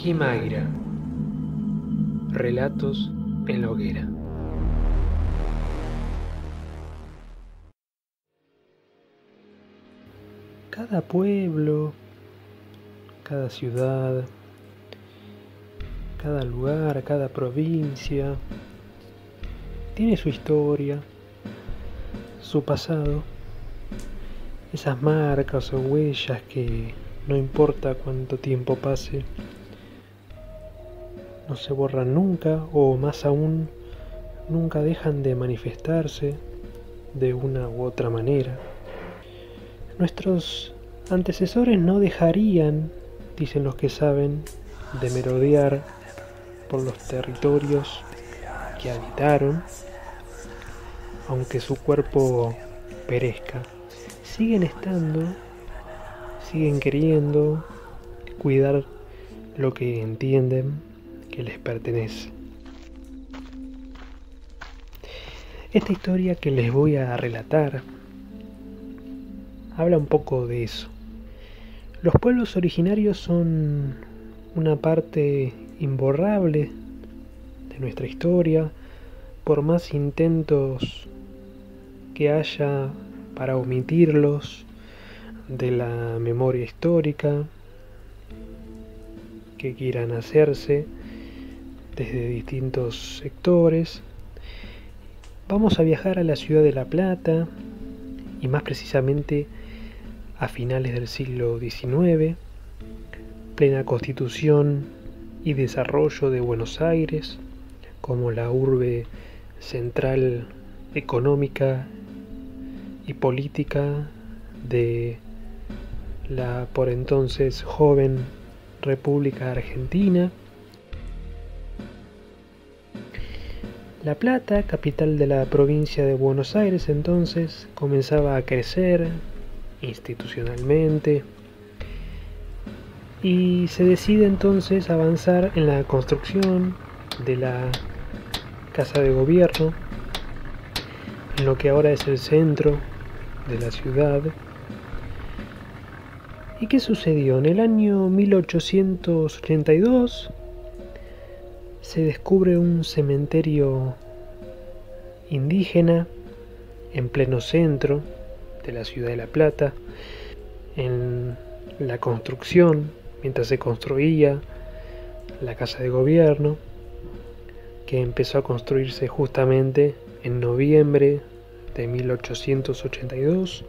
Quimaira. Relatos en la hoguera. Cada pueblo, cada ciudad, cada lugar, cada provincia tiene su historia, su pasado, esas marcas o huellas que no importa cuánto tiempo pase, no se borran nunca, o más aún, nunca dejan de manifestarse de una u otra manera. Nuestros antecesores no dejarían, dicen los que saben, de merodear por los territorios que habitaron, aunque su cuerpo perezca. Siguen estando, siguen queriendo cuidar lo que entienden que les pertenece. Esta historia que les voy a relatar habla un poco de eso. Los pueblos originarios son una parte imborrable de nuestra historia, por más intentos que haya para omitirlos de la memoria histórica que quieran hacerse desde distintos sectores. Vamos a viajar a la ciudad de La Plata, y más precisamente a finales del siglo XIX, plena constitución y desarrollo de Buenos Aires como la urbe central económica y política de la por entonces joven República Argentina. La Plata, capital de la provincia de Buenos Aires, entonces comenzaba a crecer institucionalmente, y se decide entonces avanzar en la construcción de la Casa de Gobierno, en lo que ahora es el centro de la ciudad. ¿Y qué sucedió? En el año 1882 se descubre un cementerio indígena en pleno centro de la ciudad de La Plata. En la construcción, mientras se construía la Casa de Gobierno, que empezó a construirse justamente en noviembre de 1882.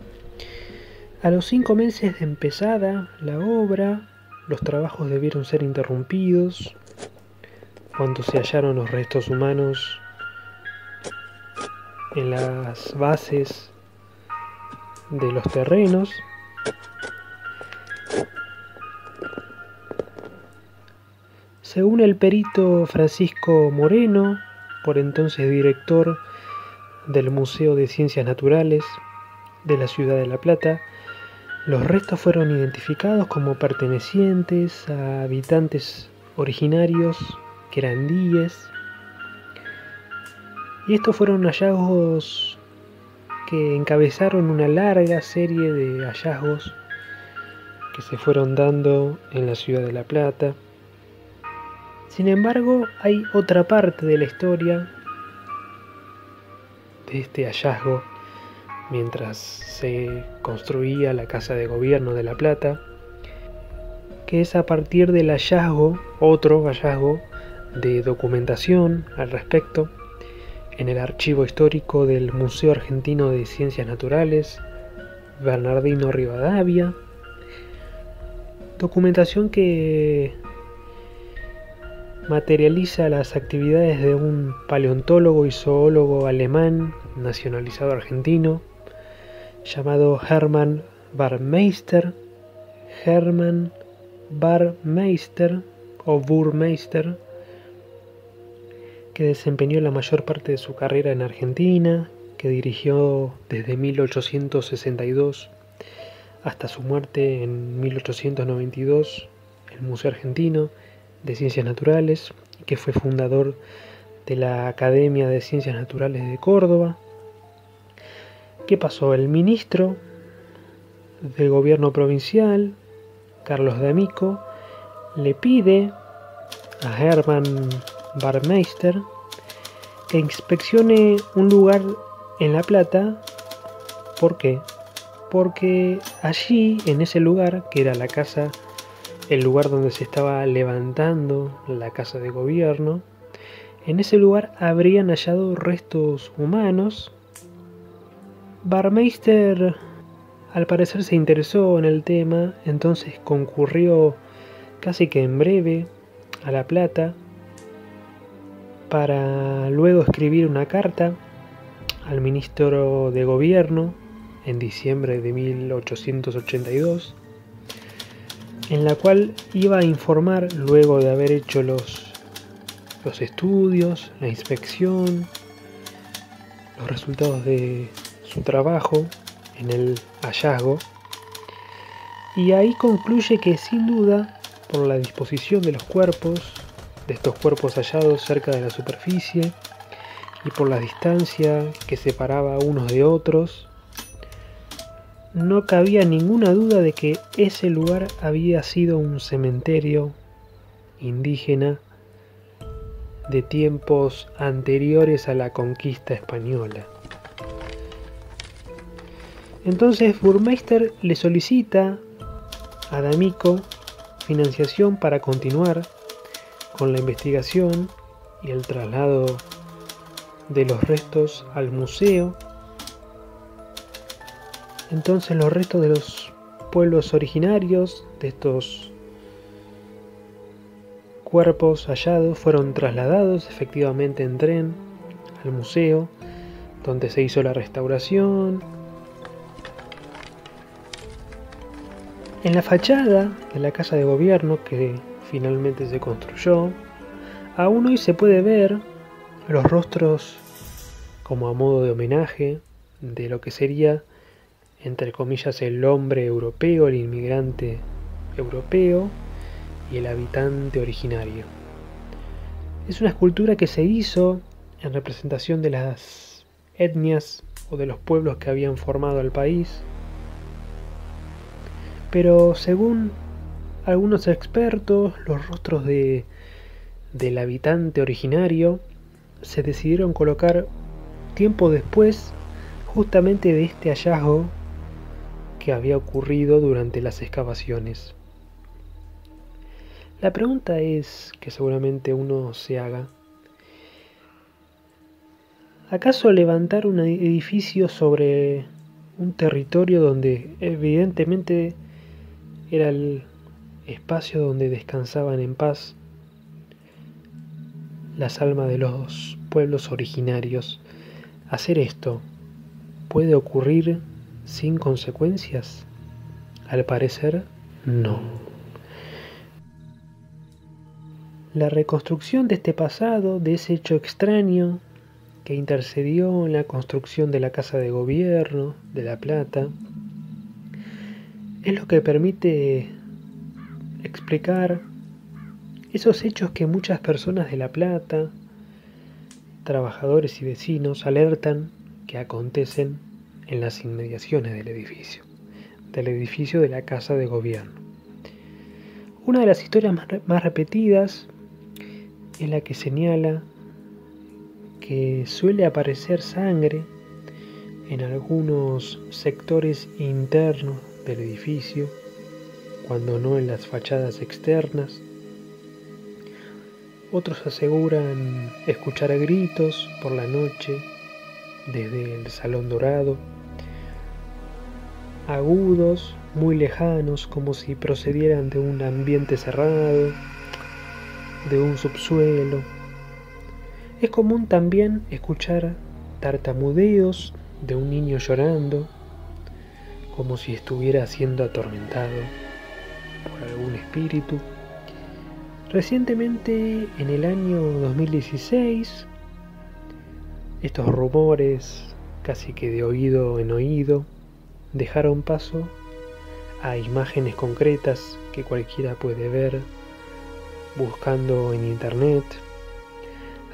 A los 5 meses de empezada la obra, los trabajos debieron ser interrumpidos cuando se hallaron los restos humanos en las bases de los terrenos. Según el perito Francisco Moreno, por entonces director del Museo de Ciencias Naturales de la ciudad de La Plata, los restos fueron identificados como pertenecientes a habitantes originarios querandíes, y estos fueron hallazgos que encabezaron una larga serie de hallazgos que se fueron dando en la ciudad de La Plata. Sin embargo, hay otra parte de la historia de este hallazgo mientras se construía la Casa de Gobierno de La Plata, que es a partir del hallazgo, otro hallazgo de documentación al respecto, en el archivo histórico del Museo Argentino de Ciencias Naturales, Bernardino Rivadavia, documentación que materializa las actividades de un paleontólogo y zoólogo alemán nacionalizado argentino llamado Hermann Barmeister o Burmeister, que desempeñó la mayor parte de su carrera en Argentina, que dirigió desde 1862 hasta su muerte en 1892 el Museo Argentino de Ciencias Naturales, y que fue fundador de la Academia de Ciencias Naturales de Córdoba. ¿Qué pasó? El ministro del gobierno provincial, Carlos D'Amico, le pide a Hermann Barmeister que inspeccione un lugar en La Plata. ¿Por qué? Porque allí, en ese lugar, que era la casa, el lugar donde se estaba levantando la casa de gobierno, en ese lugar habrían hallado restos humanos. Barmeister al parecer se interesó en el tema, entonces concurrió casi que en breve a La Plata para luego escribir una carta al ministro de gobierno en diciembre de 1882, en la cual iba a informar, luego de haber hecho los estudios, la inspección, los resultados de su trabajo en el hallazgo, y ahí concluye que sin duda, por la disposición de los cuerpos, de estos cuerpos hallados cerca de la superficie, y por la distancia que separaba unos de otros, no cabía ninguna duda de que ese lugar había sido un cementerio indígena de tiempos anteriores a la conquista española. Entonces Burmeister le solicita a D'Amico financiación para continuar con la investigación y el traslado de los restos al museo. Entonces los restos de los pueblos originarios de estos cuerpos hallados fueron trasladados efectivamente en tren al museo, donde se hizo la restauración. En la fachada de la casa de gobierno que finalmente se construyó, aún hoy se puede ver los rostros como a modo de homenaje de lo que sería, entre comillas, el hombre europeo, el inmigrante europeo y el habitante originario. Es una escultura que se hizo en representación de las etnias o de los pueblos que habían formado el país, pero según algunos expertos, los rostros del habitante originario se decidieron colocar tiempo después, justamente de este hallazgo que había ocurrido durante las excavaciones. La pregunta es, que seguramente uno se haga: ¿acaso levantar un edificio sobre un territorio donde evidentemente era el espacio donde descansaban en paz las almas de los pueblos originarios, hacer esto puede ocurrir sin consecuencias? Al parecer, no. La reconstrucción de este pasado, de ese hecho extraño que intercedió en la construcción de la Casa de Gobierno de La Plata, es lo que permite explicar esos hechos que muchas personas de La Plata, trabajadores y vecinos, alertan que acontecen en las inmediaciones del edificio de la Casa de Gobierno. Una de las historias más repetidas es la que señala que suele aparecer sangre en algunos sectores internos del edificio, cuando no en las fachadas externas. Otros aseguran escuchar gritos por la noche desde el Salón Dorado, agudos, muy lejanos, como si procedieran de un ambiente cerrado, de un subsuelo. Es común también escuchar tartamudeos de un niño llorando, como si estuviera siendo atormentado por algún espíritu. Recientemente, en el año 2016, estos rumores, casi que de oído en oído, dejaron paso a imágenes concretas que cualquiera puede ver buscando en internet.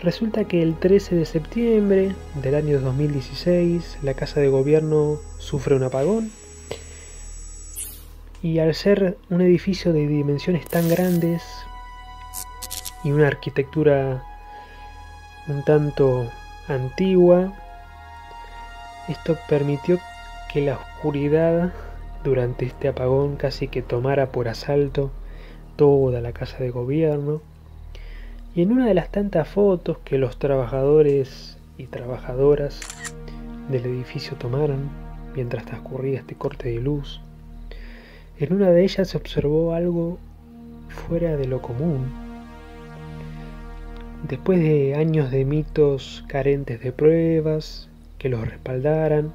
Resulta que el 13 de septiembre del año 2016 la Casa de Gobierno sufre un apagón, y al ser un edificio de dimensiones tan grandes y una arquitectura un tanto antigua. Esto permitió que la oscuridad durante este apagón casi que tomara por asalto toda la casa de gobierno. Y en una de las tantas fotos que los trabajadores y trabajadoras del edificio tomaron mientras transcurría este corte de luz, en una de ellas se observó algo fuera de lo común. Después de años de mitos carentes de pruebas que los respaldaran,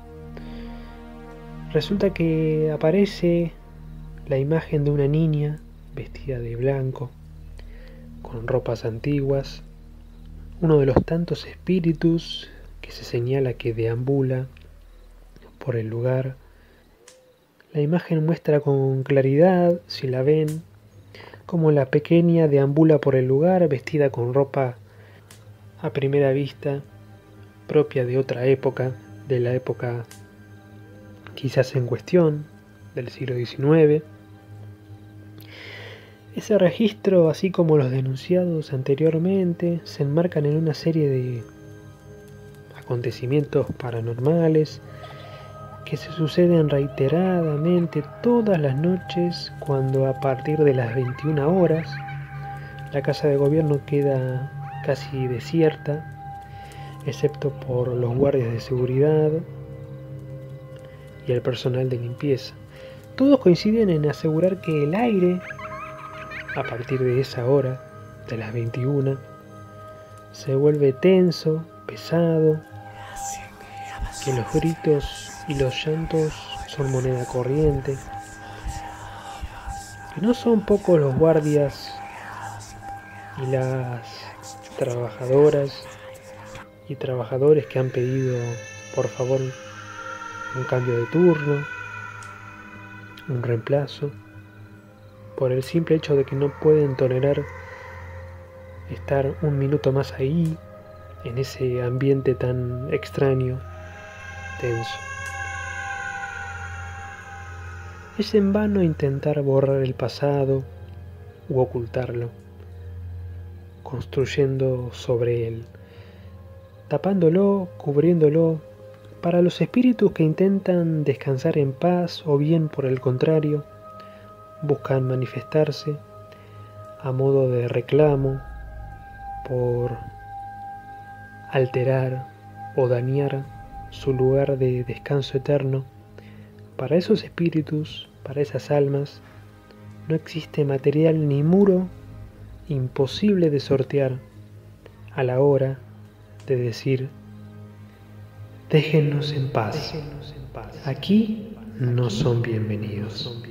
resulta que aparece la imagen de una niña vestida de blanco, con ropas antiguas, uno de los tantos espíritus que se señala que deambula por el lugar. La imagen muestra con claridad, si la ven, cómo la pequeña deambula por el lugar vestida con ropa a primera vista propia de otra época, de la época quizás en cuestión, del siglo XIX. Ese registro, así como los denunciados anteriormente, se enmarcan en una serie de acontecimientos paranormales que se suceden reiteradamente todas las noches, cuando a partir de las 21 horas la casa de gobierno queda casi desierta, excepto por los guardias de seguridad y el personal de limpieza. Todos coinciden en asegurar que el aire, a partir de esa hora, de las 21, se vuelve tenso, pesado, que los gritos y los llantos son moneda corriente, que no son pocos los guardias y las trabajadoras y trabajadores que han pedido por favor un cambio de turno, un reemplazo, por el simple hecho de que no pueden tolerar estar un minuto más ahí, en ese ambiente tan extraño, tenso. Es en vano intentar borrar el pasado u ocultarlo, construyendo sobre él, tapándolo, cubriéndolo, para los espíritus que intentan descansar en paz, o bien por el contrario, buscan manifestarse a modo de reclamo por alterar o dañar su lugar de descanso eterno. Para esos espíritus, para esas almas, no existe material ni muro imposible de sortear a la hora de decir: déjennos en paz, aquí no son bienvenidos.